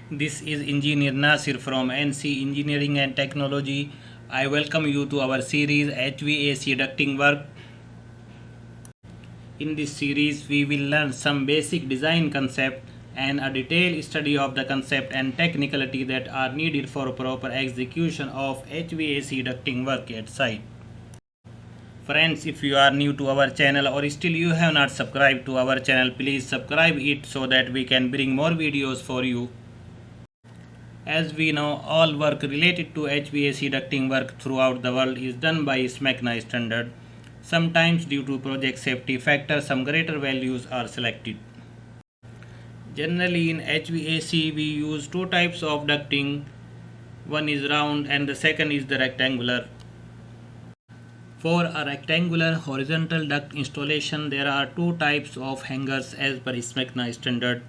This is Engineer Nasir from NC Engineering and Technology. I welcome you to our series HVAC ducting work. In this series, we will learn some basic design concept and a detailed study of the concept and technicality that are needed for proper execution of HVAC ducting work at site. Friends, if you are new to our channel or still you have not subscribed to our channel, please subscribe it so that we can bring more videos for you. As we know, all work related to HVAC ducting work throughout the world is done by Eng.Nasir standard. Sometimes due to project safety factors, some greater values are selected. Generally in HVAC we use two types of ducting. One is round and the second is the rectangular. For a rectangular horizontal duct installation, there are two types of hangers as per Eng.Nasir standard.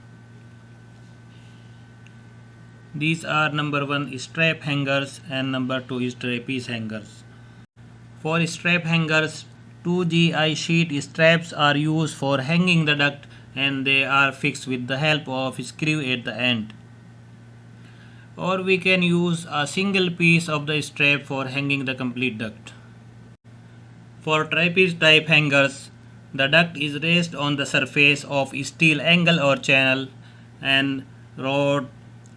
These are number 1 strap hangers and number 2 is trapeze hangers. For strap hangers, 2 GI sheet straps are used for hanging the duct and they are fixed with the help of screw at the end. Or we can use a single piece of the strap for hanging the complete duct. For trapeze type hangers, the duct is raised on the surface of steel angle or channel and rod,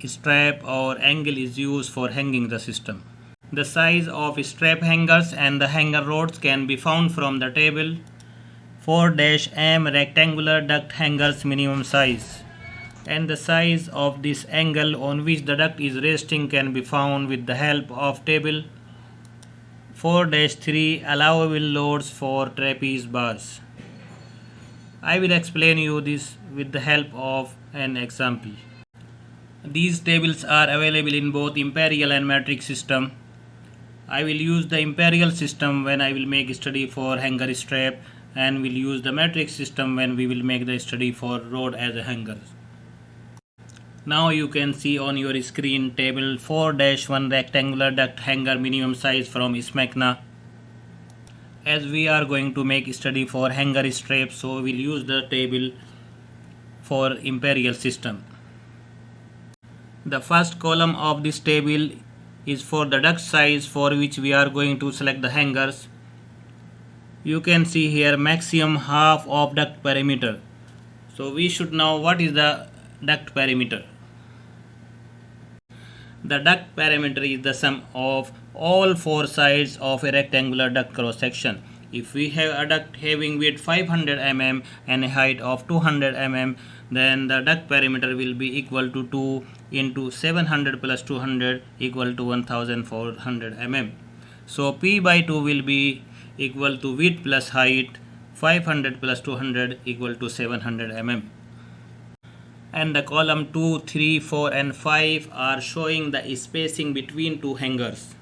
strap or angle is used for hanging the system. The size of strap hangers and the hanger rods can be found from the table. 4-M rectangular duct hangers minimum size, and the size of this angle on which the duct is resting can be found with the help of table. 4-3 allowable loads for trapeze bars. I will explain you this with the help of an example. These tables are available in both imperial and metric system. I will use the imperial system when I will make study for hanger strap and will use the metric system when we will make the study for rod as a hanger. Now you can see on your screen table 4-1 rectangular duct hanger minimum size from Eng.Nasir. As we are going to make study for hanger strap, so we will use the table for imperial system. The first column of this table is for the duct size for which we are going to select the hangers. You can see here maximum half of duct perimeter. So we should know what is the duct perimeter. The duct perimeter is the sum of all four sides of a rectangular duct cross section. If we have a duct having width 500 mm and a height of 200 mm, then the duct perimeter will be equal to 2 into 700 plus 200 equal to 1400 mm. So P by 2 will be equal to width plus height 500 plus 200 equal to 700 mm. And the column 2, 3, 4 and 5 are showing the spacing between two hangers.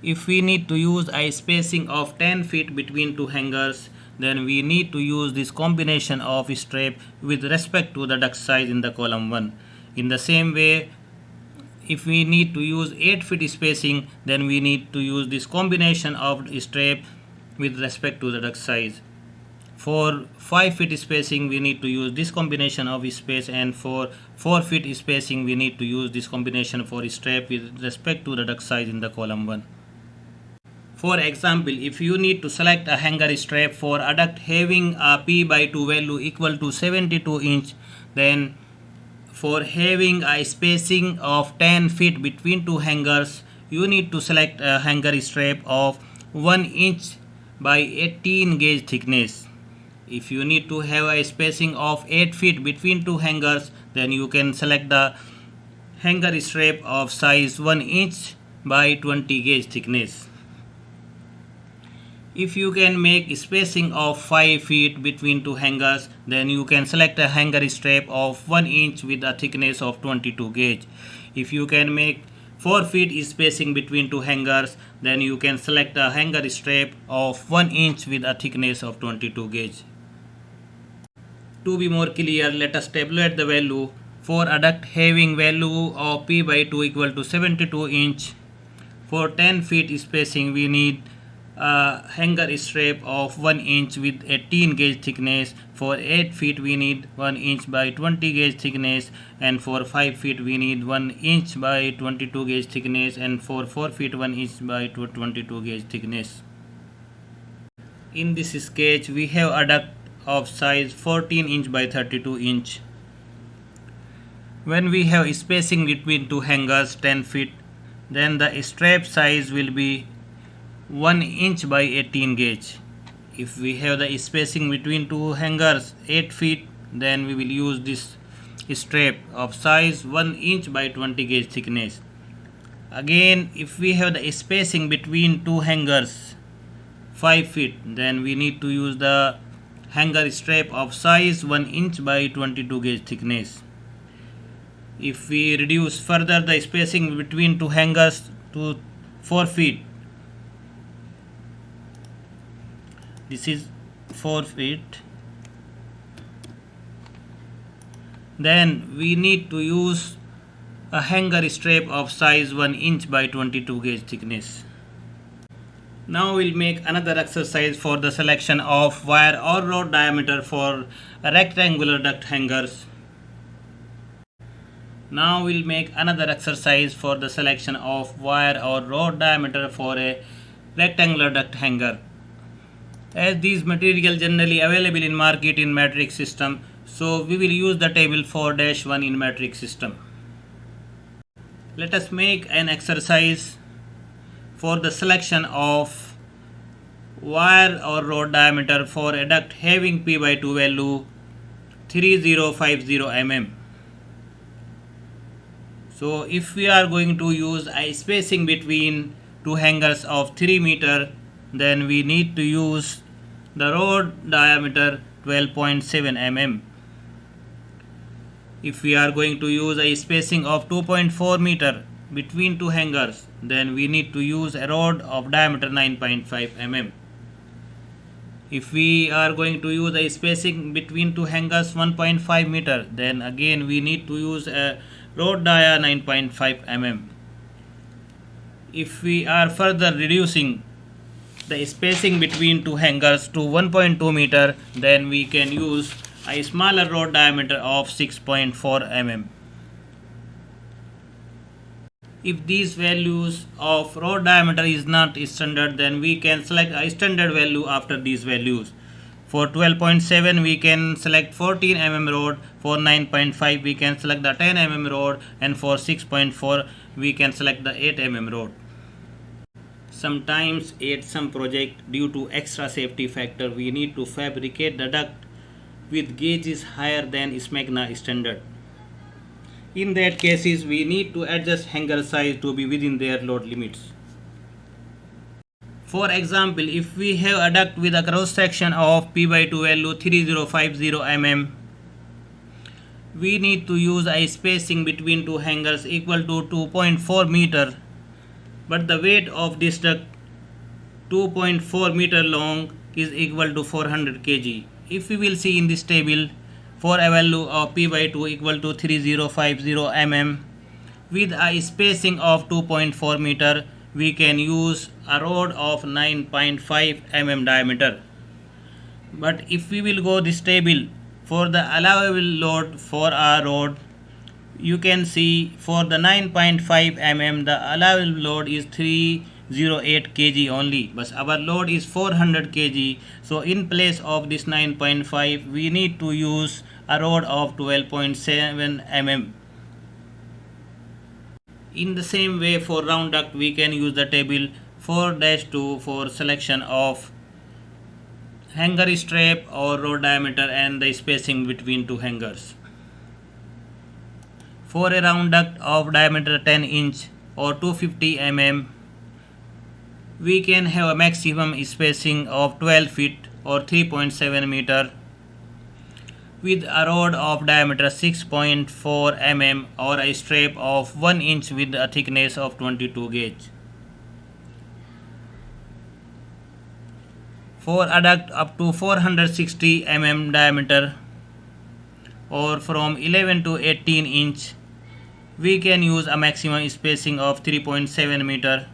If we need to use a spacing of 10 feet between two hangers, then we need to use this combination of strap with respect to the duct size in the column 1. In the same way, if we need to use 8 feet spacing, then we need to use this combination of strap with respect to the duct size. For 5 feet spacing, we need to use this combination of space, and for 4 feet spacing, we need to use this combination for strap with respect to the duct size in the column 1. For example, if you need to select a hanger strap for a duct having a P by 2 value equal to 72 inch, then for having a spacing of 10 feet between two hangers, you need to select a hanger strap of 1 inch by 18 gauge thickness. If you need to have a spacing of 8 feet between two hangers, then you can select the hanger strap of size 1 inch by 20 gauge thickness. If you can make spacing of 5 feet between two hangers, then you can select a hanger strap of 1 inch with a thickness of 22 gauge. If you can make 4 feet spacing between two hangers, then you can select a hanger strap of 1 inch with a thickness of 22 gauge. To be more clear, let us tabulate the value. For a duct having value of P by 2 equal to 72 inch, for 10 feet spacing we need a hanger strap of 1 inch with 18 gauge thickness. For 8 feet we need 1 inch by 20 gauge thickness, and for 5 feet we need 1 inch by 22 gauge thickness, and for 4 feet 1 inch by 22 gauge thickness. In this sketch we have a duct of size 14 inch by 32 inch. When we have spacing between two hangers 10 feet, then the strap size will be 1 inch by 18 gauge. If we have the spacing between two hangers 8 feet, then we will use this strap of size 1 inch by 20 gauge thickness. Again, if we have the spacing between two hangers 5 feet, then we need to use the hanger strap of size 1 inch by 22 gauge thickness. If we reduce further the spacing between two hangers to 4 feet, this is 4 feet, then we need to use a hanger strap of size 1 inch by 22 gauge thickness. Now we'll make another exercise for the selection of wire or rod diameter for rectangular duct hangers. Now we'll make another exercise for the selection of wire or rod diameter for a rectangular duct hanger. As these materials generally available in market in metric system, so we will use the table 4-1 in metric system. Let us make an exercise for the selection of wire or rod diameter for a duct having P by 2 value 3050 mm. So if we are going to use a spacing between two hangers of 3 meter, then we need to use the rod diameter 12.7 mm. If we are going to use a spacing of 2.4 meter between two hangers, then we need to use a rod of diameter 9.5 mm. If we are going to use a spacing between two hangers 1.5 meter, then again we need to use a rod dia 9.5 mm. If we are further reducing the spacing between two hangers to 1.2 meter, then we can use a smaller rod diameter of 6.4 mm. If these values of rod diameter is not standard, then we can select a standard value after these values. For 12.7 we can select 14 mm rod, for 9.5 we can select the 10 mm rod, and for 6.4 we can select the 8 mm rod. Sometimes at some project, due to extra safety factor, we need to fabricate the duct with gauges higher than Smegma standard. In that cases, we need to adjust hanger size to be within their load limits. For example, if we have a duct with a cross section of P by 2 value 3050 mm, we need to use a spacing between two hangers equal to 2.4 meter, but the weight of this duct 2.4 meter long is equal to 400 kg. If we will see in this table, for a value of P by 2 equal to 3050 mm with a spacing of 2.4 meter, we can use a rod of 9.5 mm diameter. But if we will go this table for the allowable load for our rod, you can see for the 9.5 mm the allowable load is 308 kg only, but our load is 400 kg. So in place of this 9.5 we need to use a rod of 12.7 mm. In the same way, for round duct we can use the table 4-2 for selection of hanger strap or rod diameter and the spacing between two hangers. For a round duct of diameter 10 inch or 250 mm, we can have a maximum spacing of 12 feet or 3.7 meter with a rod of diameter 6.4 mm or a strap of 1 inch with a thickness of 22 gauge. For a duct up to 460 mm diameter or from 11 to 18 inch, we can use a maximum spacing of 3.7 meter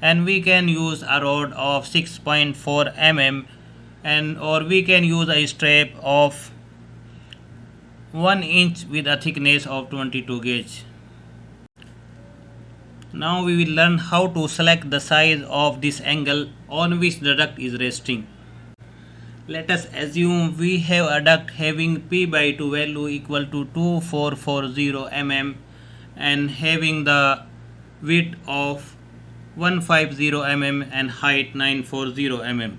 and we can use a rod of 6.4 mm, and or we can use a strap of 1 inch with a thickness of 22 gauge. Now we will learn how to select the size of this angle on which the duct is resting. Let us assume we have a duct having P by 2 value equal to 2440 mm and having the width of 150 mm and height 940 mm.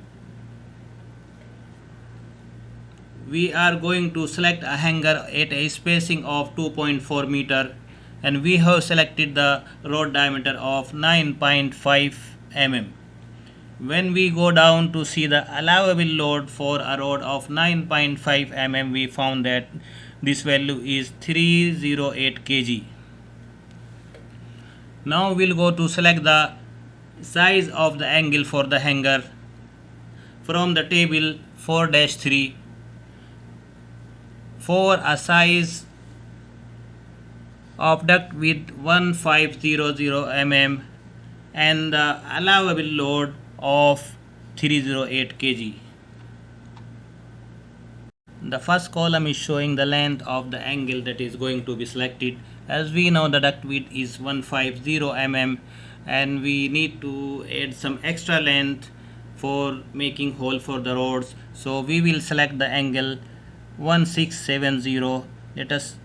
We are going to select a hanger at a spacing of 2.4 meter, and we have selected the rod diameter of 9.5 mm. When we go down to see the allowable load for a rod of 9.5 mm, we found that this value is 308 kg. Now we'll go to select the size of the angle for the hanger from the table 4-3. For a size of duct with 1500 mm and the allowable load of 308 kg. The first column is showing the length of the angle that is going to be selected. As we know, the duct width is 150 mm and we need to add some extra length for making hole for the rods. So we will select the angle 1670. Let us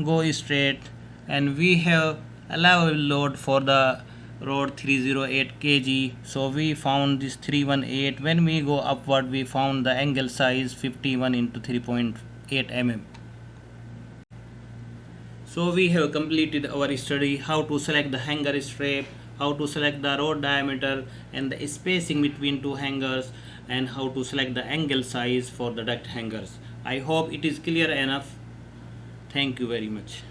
go straight, and we have allowable load for the rod 308 kg, so we found this 318. When we go upward, we found the angle size 51 into 3.8 mm. So we have completed our study how to select the hanger strap, how to select the rod diameter and the spacing between two hangers, and how to select the angle size for the duct hangers. I hope it is clear enough. Thank you very much.